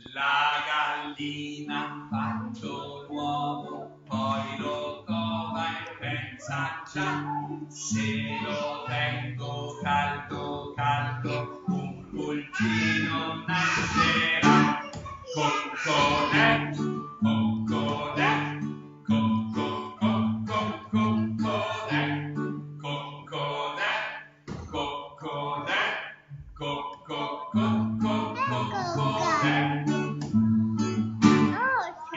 La gallina ha fatto l'uovo, poi lo cova e pensa già, se lo tengo caldo caldo, un pulcino nascerà. Coccolè, coccolè, coccolè, coccolè, coccolè, coccolè.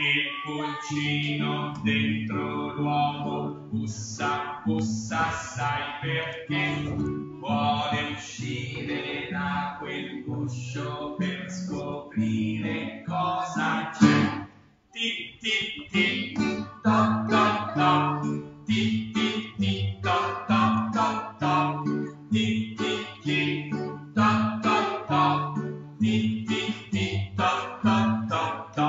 Il pulcino dentro l'uovo bussa, bussa, sai perché? Vuole uscire da quel guscio per scoprire cosa c'è. Ti ti ti, to to to, ti ti ti, to to to to, ti ti ti, to to to, ti ti ti, to to to to.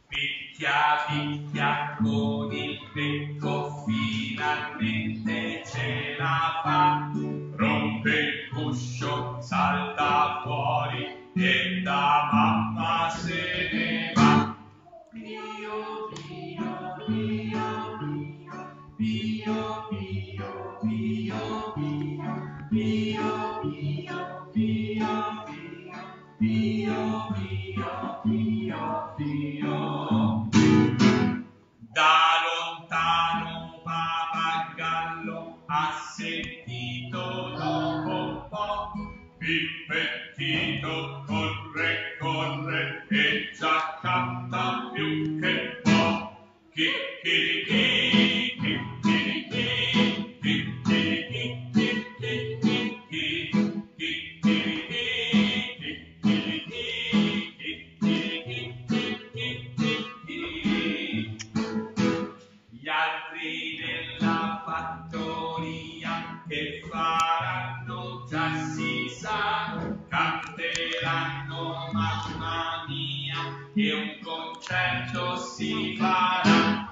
Picchia, picchia con il becco, finalmente ce la fa. Rompe il guscio, salta fuori e da mamma se ne va. Pio, pio, pio, pio, pio, pio, pio, pio, pio, pio, pio, pio, pio, pio, pio. Da lontano pappagallo ha sentito dopo un po', Pippettino corre, corre e già canta più che può. Chicchirichì, chicchirichì, chicchirichì, chicchirichì, chicchirichì, chicchirichì, chicchirichì. Gli altri della fattoria che faranno già si sa, canteranno mamma mia e un concerto si farà.